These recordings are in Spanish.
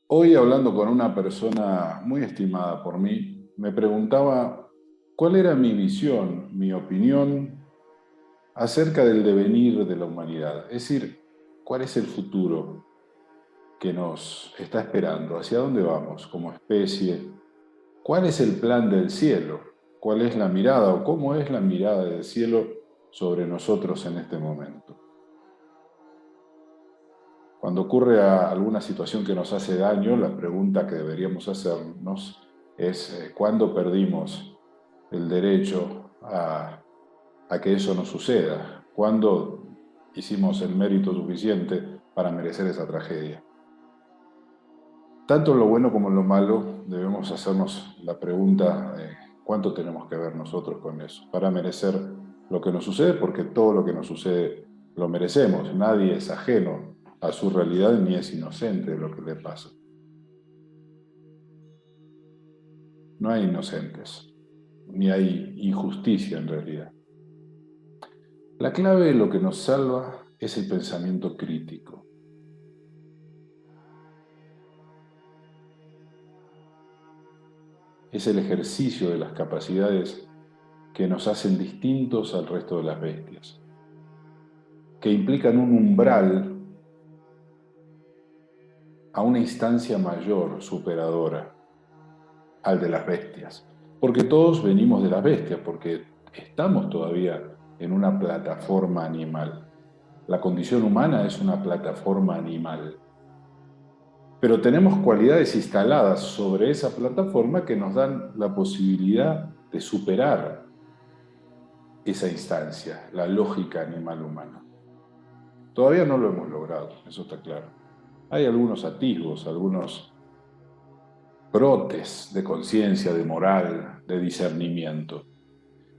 Hoy hablando con una persona muy estimada por mí, me preguntaba cuál era mi visión, mi opinión acerca del devenir de la humanidad. Es decir, cuál es el futuro que nos está esperando, hacia dónde vamos como especie, cuál es el plan del cielo, cuál es la mirada o cómo es la mirada del cielo sobre nosotros en este momento. Cuando ocurre alguna situación que nos hace daño, la pregunta que deberíamos hacernos es ¿cuándo perdimos el derecho a que eso no suceda? ¿Cuándo hicimos el mérito suficiente para merecer esa tragedia? Tanto en lo bueno como en lo malo debemos hacernos la pregunta de cuánto tenemos que ver nosotros con eso para merecer lo que nos sucede, porque todo lo que nos sucede lo merecemos. Nadie es ajeno a su realidad ni es inocente de lo que le pasa. No hay inocentes, ni hay injusticia en realidad. La clave de lo que nos salva es el pensamiento crítico. Es el ejercicio de las capacidades que nos hacen distintos al resto de las bestias, que implican un umbral a una instancia mayor, superadora, al de las bestias. Porque todos venimos de las bestias, porque estamos todavía en una plataforma animal. La condición humana es una plataforma animal. Pero tenemos cualidades instaladas sobre esa plataforma que nos dan la posibilidad de superar esa instancia, la lógica animal humana. Todavía no lo hemos logrado, eso está claro. Hay algunos atisbos, algunos brotes de conciencia, de moral, de discernimiento.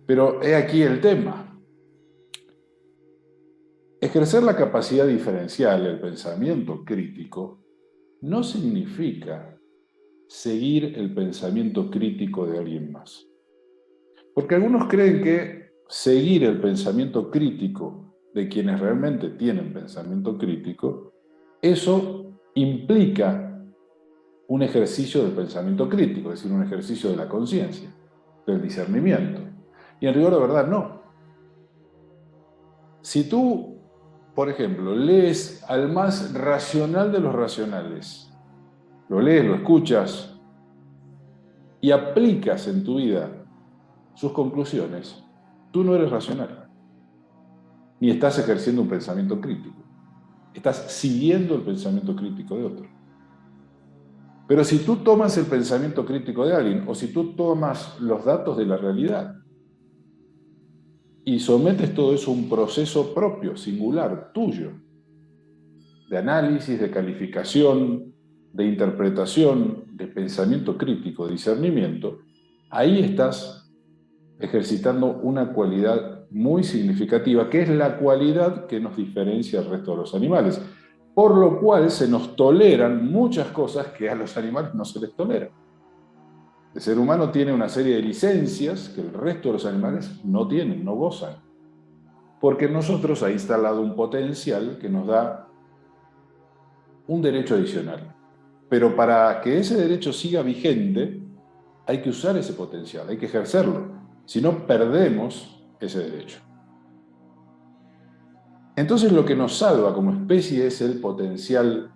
Pero he aquí el tema. Ejercer la capacidad diferencial, el pensamiento crítico, no significa seguir el pensamiento crítico de alguien más. Porque algunos creen que seguir el pensamiento crítico de quienes realmente tienen pensamiento crítico, eso implica un ejercicio del pensamiento crítico, es decir, un ejercicio de la conciencia, del discernimiento. Y en rigor de verdad no. Si tú, por ejemplo, lees al más racional de los racionales, lo lees, lo escuchas y aplicas en tu vida sus conclusiones, tú no eres racional, ni estás ejerciendo un pensamiento crítico, estás siguiendo el pensamiento crítico de otro. Pero si tú tomas el pensamiento crítico de alguien, o si tú tomas los datos de la realidad y sometes todo eso a un proceso propio, singular, tuyo, de análisis, de calificación, de interpretación, de pensamiento crítico, de discernimiento, ahí estás ejercitando una cualidad muy significativa, que es la cualidad que nos diferencia del resto de los animales, por lo cual se nos toleran muchas cosas que a los animales no se les toleran. El ser humano tiene una serie de licencias que el resto de los animales no tienen, no gozan, porque nosotros ha instalado un potencial que nos da un derecho adicional. Pero para que ese derecho siga vigente, hay que usar ese potencial, hay que ejercerlo. Si no, perdemos ese derecho. Entonces lo que nos salva como especie es el potencial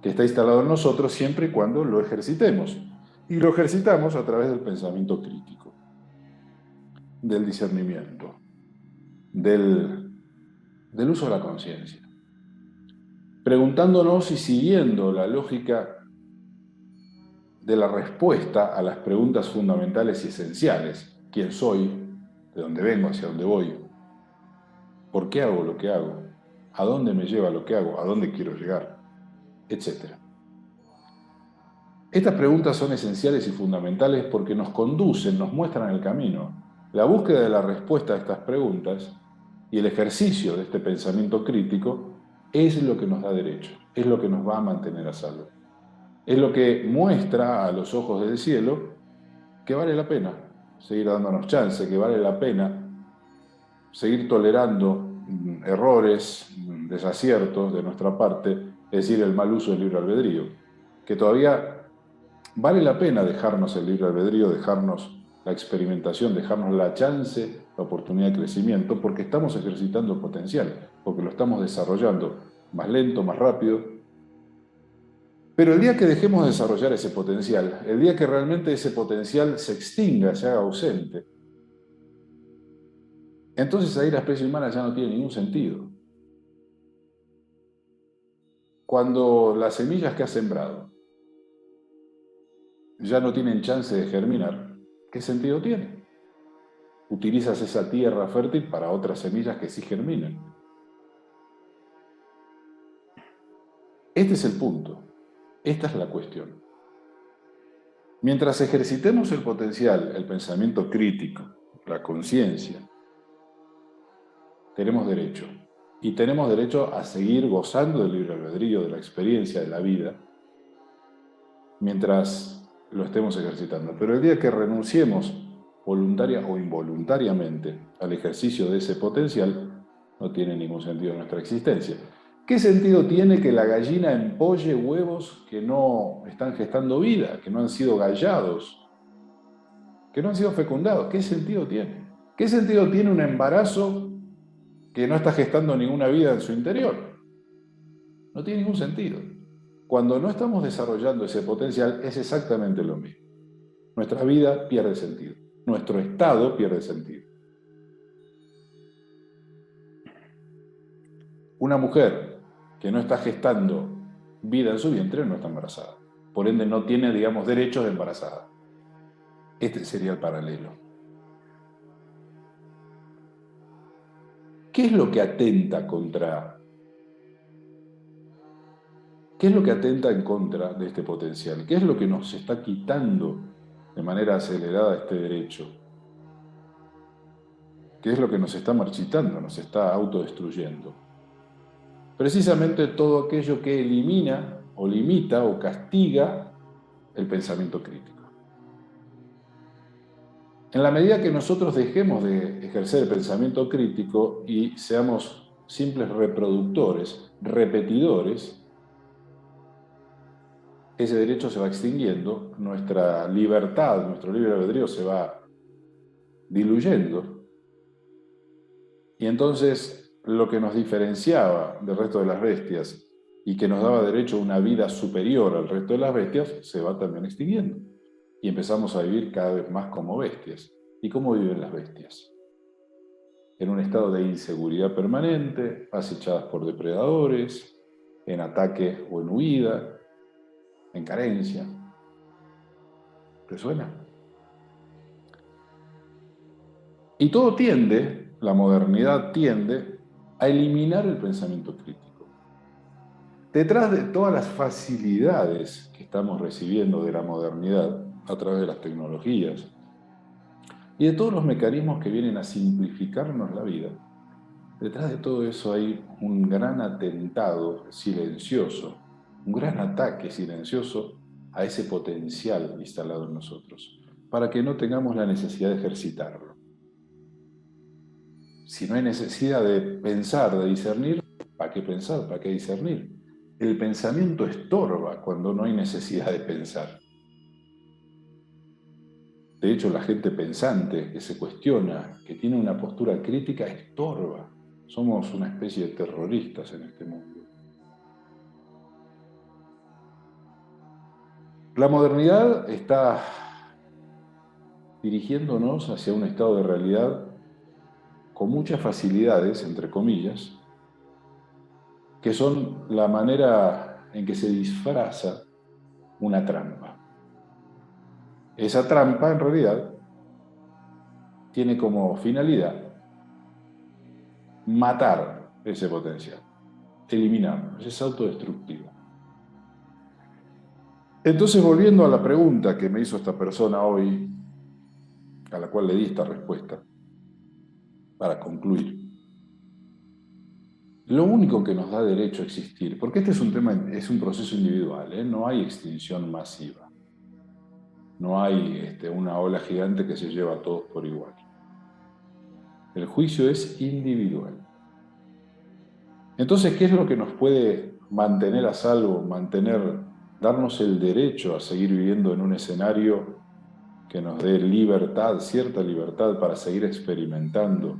que está instalado en nosotros siempre y cuando lo ejercitemos. Y lo ejercitamos a través del pensamiento crítico, del discernimiento, del uso de la conciencia. Preguntándonos y siguiendo la lógica de la respuesta a las preguntas fundamentales y esenciales. ¿Quién soy? ¿De dónde vengo? ¿Hacia dónde voy? ¿Por qué hago lo que hago? ¿A dónde me lleva lo que hago? ¿A dónde quiero llegar? Etcétera. Estas preguntas son esenciales y fundamentales porque nos conducen, nos muestran el camino. La búsqueda de la respuesta a estas preguntas y el ejercicio de este pensamiento crítico es lo que nos da derecho, es lo que nos va a mantener a salvo. Es lo que muestra a los ojos del cielo que vale la pena seguir dándonos chance, que vale la pena seguir tolerando errores, desaciertos de nuestra parte, es decir, el mal uso del libre albedrío. que todavía vale la pena dejarnos el libre albedrío, dejarnos la experimentación, dejarnos la chance, la oportunidad de crecimiento, porque estamos ejercitando el potencial, porque lo estamos desarrollando más lento, más rápido. Pero el día que dejemos de desarrollar ese potencial, el día que realmente ese potencial se extinga, se haga ausente, entonces ahí la especie humana ya no tiene ningún sentido. Cuando las semillas que has sembrado ya no tienen chance de germinar, ¿qué sentido tiene? Utilizas esa tierra fértil para otras semillas que sí germinan. Este es el punto. Esta es la cuestión. Mientras ejercitemos el potencial, el pensamiento crítico, la conciencia, tenemos derecho. Y tenemos derecho a seguir gozando del libre albedrío, de la experiencia de la vida, mientras lo estemos ejercitando. Pero el día que renunciemos voluntaria o involuntariamente al ejercicio de ese potencial, no tiene ningún sentido nuestra existencia. ¿Qué sentido tiene que la gallina empolle huevos que no están gestando vida, que no han sido gallados, que no han sido fecundados? ¿Qué sentido tiene? ¿Qué sentido tiene un embarazo que no está gestando ninguna vida en su interior? No tiene ningún sentido. Cuando no estamos desarrollando ese potencial, es exactamente lo mismo. Nuestra vida pierde sentido. Nuestro estado pierde sentido. Una mujer que no está gestando vida en su vientre no está embarazada. Por ende, no tiene, digamos, derechos de embarazada. Este sería el paralelo. ¿Qué es lo que atenta contra? ¿Qué es lo que atenta en contra de este potencial? ¿Qué es lo que nos está quitando de manera acelerada este derecho? ¿Qué es lo que nos está marchitando, nos está autodestruyendo? Precisamente todo aquello que elimina o limita o castiga el pensamiento crítico. En la medida que nosotros dejemos de ejercer el pensamiento crítico y seamos simples reproductores, repetidores, ese derecho se va extinguiendo, nuestra libertad, nuestro libre albedrío se va diluyendo, y entonces lo que nos diferenciaba del resto de las bestias y que nos daba derecho a una vida superior al resto de las bestias se va también extinguiendo. Y empezamos a vivir cada vez más como bestias. ¿Y cómo viven las bestias? En un estado de inseguridad permanente, acechadas por depredadores, en ataque o en huida, en carencia. ¿Te suena? Y todo tiende, la modernidad tiende, a eliminar el pensamiento crítico. Detrás de todas las facilidades que estamos recibiendo de la modernidad a través de las tecnologías y de todos los mecanismos que vienen a simplificarnos la vida, detrás de todo eso hay un gran atentado silencioso, un gran ataque silencioso a ese potencial instalado en nosotros, para que no tengamos la necesidad de ejercitarlo. Si no hay necesidad de pensar, de discernir, ¿para qué pensar? ¿Para qué discernir? El pensamiento estorba cuando no hay necesidad de pensar. De hecho, la gente pensante, que se cuestiona, que tiene una postura crítica, estorba. Somos una especie de terroristas en este mundo. La modernidad está dirigiéndonos hacia un estado de realidad con muchas facilidades, entre comillas, que son la manera en que se disfraza una trampa. Esa trampa, en realidad, tiene como finalidad matar ese potencial, eliminarlo, es autodestructivo. Entonces, volviendo a la pregunta que me hizo esta persona hoy, a la cual le di esta respuesta, para concluir. Lo único que nos da derecho a existir, porque este es un tema, es un proceso individual, no hay extinción masiva. No hay una ola gigante que se lleva a todos por igual. El juicio es individual. Entonces, ¿qué es lo que nos puede mantener a salvo, mantener darnos el derecho a seguir viviendo en un escenario que nos dé libertad, cierta libertad para seguir experimentando,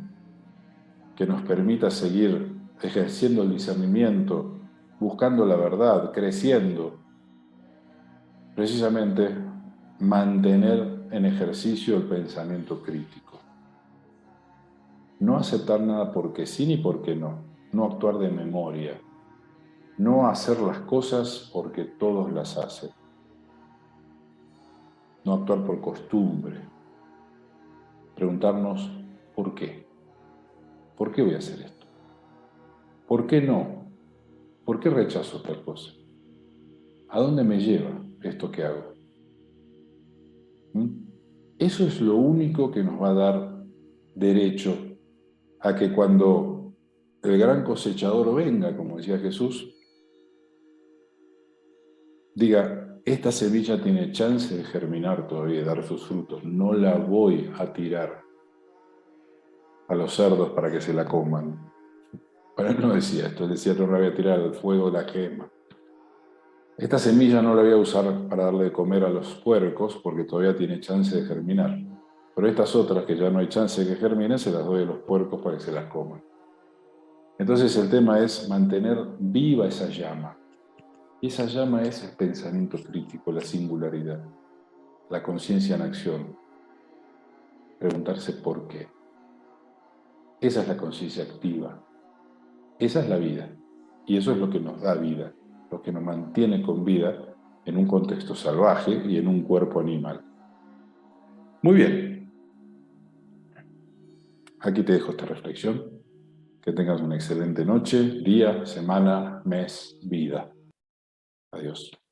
que nos permita seguir ejerciendo el discernimiento, buscando la verdad, creciendo, precisamente mantener en ejercicio el pensamiento crítico. No aceptar nada porque sí ni porque no, no actuar de memoria, no hacer las cosas porque todos las hacen, no actuar por costumbre, preguntarnos ¿por qué? ¿Por qué voy a hacer esto? ¿Por qué no? ¿Por qué rechazo tal cosa? ¿A dónde me lleva esto que hago? ¿Mm? Eso es lo único que nos va a dar derecho a que cuando el gran cosechador venga, como decía Jesús, diga, esta semilla tiene chance de germinar todavía, de dar sus frutos, no la voy a tirar a los cerdos para que se la coman. Pero él no decía esto, él decía, no la voy a tirar al fuego, la quema. Esta semilla no la voy a usar para darle de comer a los puercos porque todavía tiene chance de germinar. Pero estas otras que ya no hay chance de que germinen, se las doy a los puercos para que se las coman. Entonces el tema es mantener viva esa llama. Y esa llama es el pensamiento crítico, la singularidad, la conciencia en acción. Preguntarse por qué. Esa es la conciencia activa. Esa es la vida. Y eso es lo que nos da vida, lo que nos mantiene con vida en un contexto salvaje y en un cuerpo animal. Muy bien. Aquí te dejo esta reflexión. Que tengas una excelente noche, día, semana, mes, vida. Adiós.